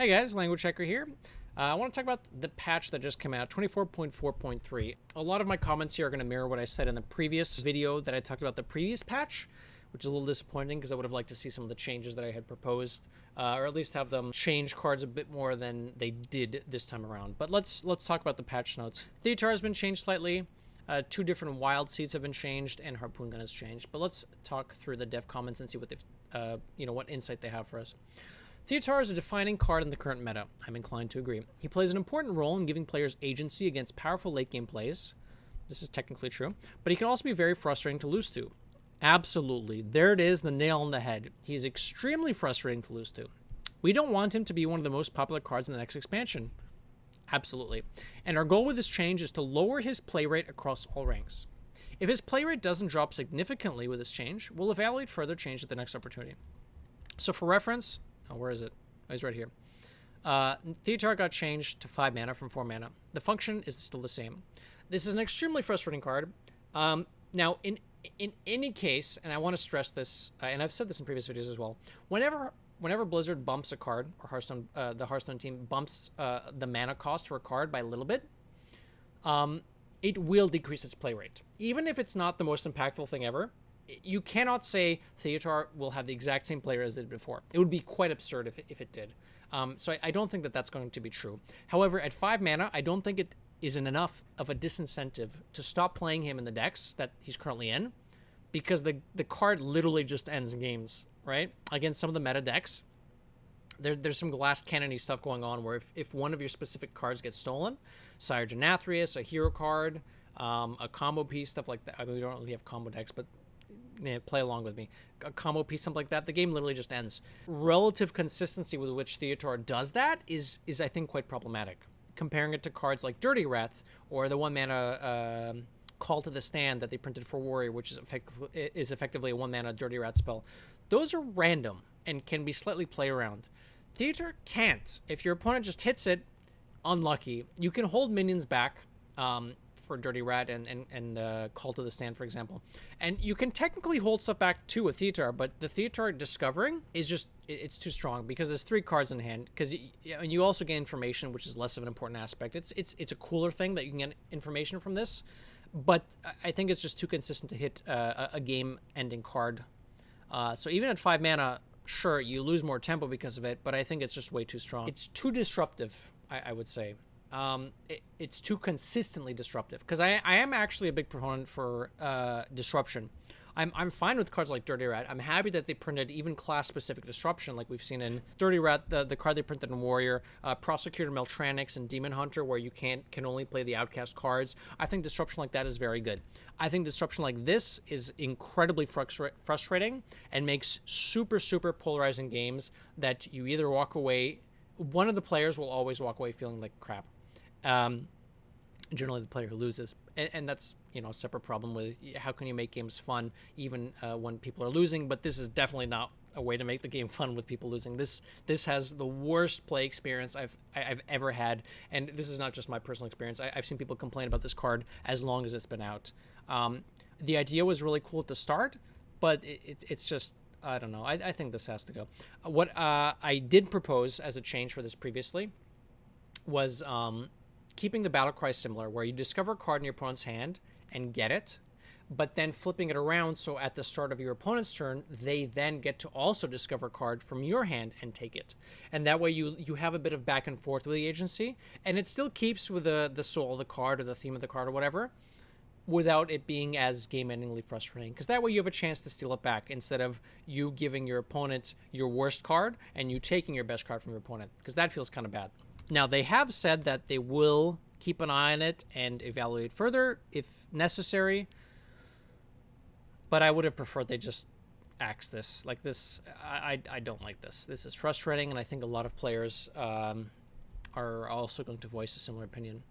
Hey guys, Languagehacker here. I want to talk about the patch that just came out, 24.4.3. A lot of my comments here are going to mirror what I said in the previous video that I talked about the previous patch, which is a little disappointing because I would have liked to see some of the changes that I had proposed, or at least have them change cards a bit more than they did this time around. But let's talk about the patch notes. Theotar has been changed slightly. Two different wild seeds have been changed, and Harpoon Gun has changed. But let's talk through the dev comments and see what they've, what insight they have for us. Theotar is a defining card in the current meta. I'm inclined to agree. He plays an important role in giving players agency against powerful late game plays. This is technically true, but he can also be very frustrating to lose to. Absolutely. There it is, the nail on the head. He is extremely frustrating to lose to. We don't want him to be one of the most popular cards in the next expansion. Absolutely. And our goal with this change is to lower his play rate across all ranks. If his play rate doesn't drop significantly with this change, we'll evaluate further change at the next opportunity. So for reference, where is it? Oh, he's right here. Theotar got changed to 5 mana from 4 mana. The function is still the same. This is an extremely frustrating card. Now, in any case, and I want to stress this, and I've said this in previous videos as well, whenever Blizzard bumps a card, or Hearthstone, the Hearthstone team bumps the mana cost for a card by a little bit, it will decrease its play rate. Even if it's not the most impactful thing ever, you cannot say Theotar will have the exact same player as it did before. It would be quite absurd if it did. So I don't think that that's going to be true. However, at 5 mana, I don't think it isn't enough of a disincentive to stop playing him in the decks that he's currently in, because the card literally just ends games, right? Against some of the meta decks, there's some glass cannon-y stuff going on where if one of your specific cards gets stolen, Sire to Nathria, a hero card, a combo piece, stuff like that. I mean, we don't really have combo decks, but play along with me. A combo piece, something like that, the game literally just ends. Relative consistency with which Theotar does that is I think, quite problematic. Comparing it to cards like Dirty Rats or the 1 mana Call to the Stand that they printed for Warrior, which is effectively a 1 mana Dirty Rat spell. Those are random and can be slightly play around. Theotar can't. If your opponent just hits it, unlucky. You can hold minions back, for Dirty Rat and Call to the Stand, for example. And you can technically hold stuff back too with Theotar, but the Theotar discovering is just, it's too strong because there's 3 cards in hand. Because you also get information, which is less of an important aspect. It's a cooler thing that you can get information from this, but I think it's just too consistent to hit a game-ending card. So even at 5 mana, sure, you lose more tempo because of it, but I think it's just way too strong. It's too disruptive, I would say. It's too consistently disruptive, because I am actually a big proponent for disruption. I'm fine with cards like Dirty Rat. I'm happy that they printed even class-specific disruption, like we've seen in Dirty Rat, the card they printed in Warrior, Prosecutor Meltranix, and Demon Hunter, where you can only play the outcast cards. I think disruption like that is very good. I think disruption like this is incredibly frustrating and makes super polarizing games that you either walk away. One of the players will always walk away feeling like crap. Generally the player who loses, and that's a separate problem with how can you make games fun even when people are losing. But this is definitely not a way to make the game fun with people losing. This has the worst play experience I've ever had, and this is not just my personal experience. I've seen people complain about this card as long as it's been out. The idea was really cool at the start, but it's just, I don't know. I think this has to go. What I did propose as a change for this previously was keeping the battle cry similar, where you discover a card in your opponent's hand and get it, but then flipping it around so at the start of your opponent's turn, they then get to also discover a card from your hand and take it. And that way you have a bit of back and forth with the agency, and it still keeps with the soul of the card or the theme of the card or whatever, without it being as game-endingly frustrating. Because that way you have a chance to steal it back, instead of you giving your opponent your worst card and you taking your best card from your opponent, because that feels kind of bad. Now, they have said that they will keep an eye on it and evaluate further if necessary, but I would have preferred they just axe this. Like this, I don't like this. This is frustrating, and I think a lot of players are also going to voice a similar opinion.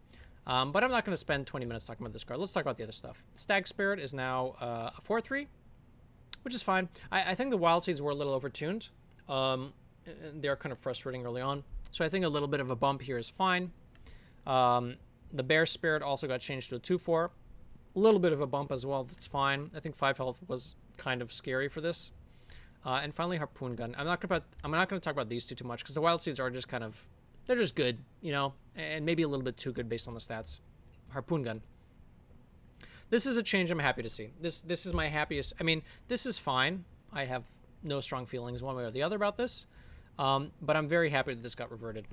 But I'm not going to spend 20 minutes talking about this card. Let's talk about the other stuff. Stag Spirit is now a 4/3, which is fine. I think the Wild Seeds were a little overtuned. They're kind of frustrating early on. So I think a little bit of a bump here is fine. The Bear Spirit also got changed to a 2/4. A little bit of a bump as well. That's fine. I think 5 health was kind of scary for this. And finally, Harpoon Gun. I'm not gonna talk about these two too much because the Wild Seeds are just kind of, they're just good, you know, and maybe a little bit too good based on the stats. Harpoon Gun. This is a change I'm happy to see. This is my happiest. I mean, this is fine. I have no strong feelings one way or the other about this, but I'm very happy that this got reverted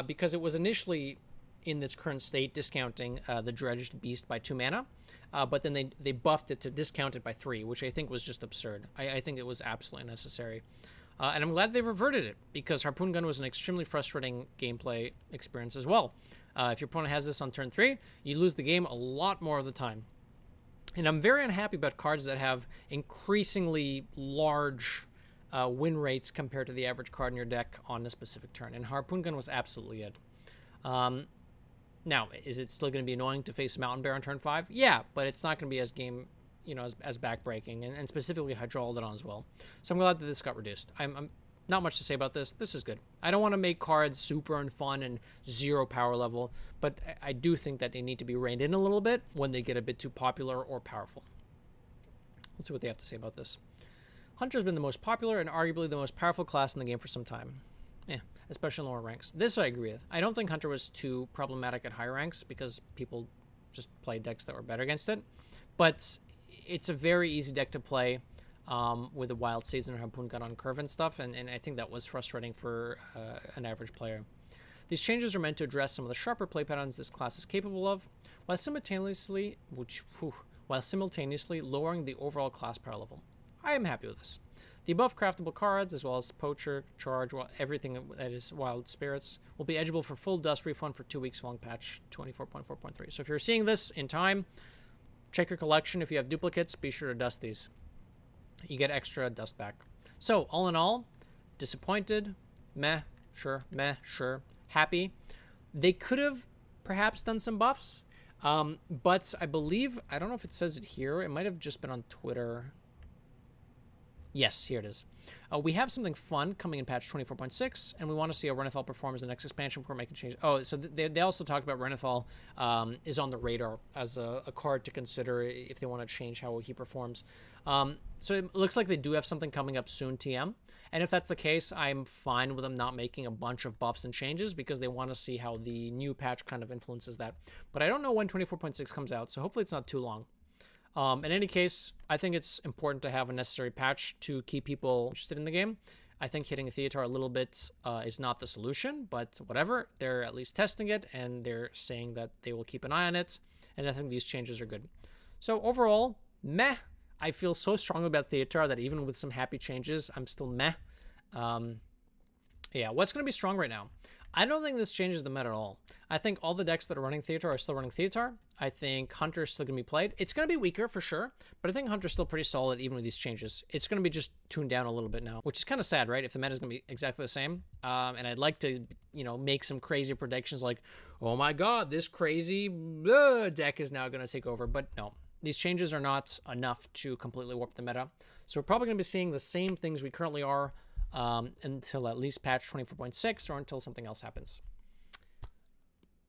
because it was initially in this current state discounting the Dredged Beast by 2 mana, but then they buffed it to discount it by 3, which I think was just absurd. I think it was absolutely necessary. And I'm glad they reverted it because Harpoon Gun was an extremely frustrating gameplay experience as well. If your opponent has this on turn 3, you lose the game a lot more of the time. And I'm very unhappy about cards that have increasingly large win rates compared to the average card in your deck on a specific turn. And Harpoon Gun was absolutely it. Now, is it still going to be annoying to face Mountain Bear on turn 5? Yeah, but it's not going to be as as backbreaking, and specifically Hydrauldon as well. So I'm glad that this got reduced. I'm not much to say about this. This is good. I don't want to make cards super unfun and 0 power level, but I do think that they need to be reined in a little bit when they get a bit too popular or powerful. Let's see what they have to say about this. Hunter has been the most popular and arguably the most powerful class in the game for some time. Yeah, especially in lower ranks. This I agree with. I don't think Hunter was too problematic at high ranks because people just played decks that were better against it. But it's a very easy deck to play with the Wild Seeds and Harpoon Gun on curve and stuff, and I think that was frustrating for an average player. These changes are meant to address some of the sharper play patterns this class is capable of, while simultaneously lowering the overall class power level. I am happy with this. The above craftable cards, as well as Poacher, Charge, everything that is Wild Spirits, will be eligible for full dust refund for 2 weeks following patch 24.4.3. So if you're seeing this in time, check your collection. If you have duplicates, be sure to dust these. You get extra dust back. So all in all, disappointed, meh, sure, happy. They could have perhaps done some buffs, but I believe, I don't know if it says it here, it might have just been on Twitter. Yes, here it is. We have something fun coming in patch 24.6, and we want to see how Renathal performs in the next expansion before making changes. Oh, so they also talked about Renathal is on the radar as a card to consider if they want to change how he performs. So it looks like they do have something coming up soon, TM. And if that's the case, I'm fine with them not making a bunch of buffs and changes because they want to see how the new patch kind of influences that. But I don't know when 24.6 comes out, so hopefully it's not too long. In any case, I think it's important to have a necessary patch to keep people interested in the game. I think hitting a Theotar a little bit is not the solution, but whatever. They're at least testing it, and they're saying that they will keep an eye on it, and I think these changes are good. So overall, meh. I feel so strongly about Theotar that even with some happy changes, I'm still meh. Yeah, what's going to be strong right now? I don't think this changes the meta at all. I think all the decks that are running Theotar are still running Theotar. I think Hunter is still going to be played. It's going to be weaker for sure, but I think Hunter's still pretty solid even with these changes. It's going to be just tuned down a little bit now, which is kind of sad, right? If the meta is going to be exactly the same. And I'd like to, make some crazy predictions like, oh my god, this crazy deck is now going to take over. But no, these changes are not enough to completely warp the meta. So we're probably going to be seeing the same things we currently are until at least patch 24.6 or until something else happens.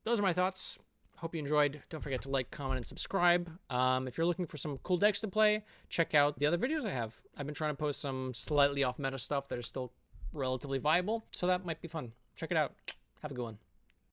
Those are my thoughts. Hope you enjoyed. Don't forget to like, comment, and subscribe. If you're looking for some cool decks to play, check out the other videos I have. I've been trying to post some slightly off meta stuff that is still relatively viable, so that might be fun. Check it out. Have a good one.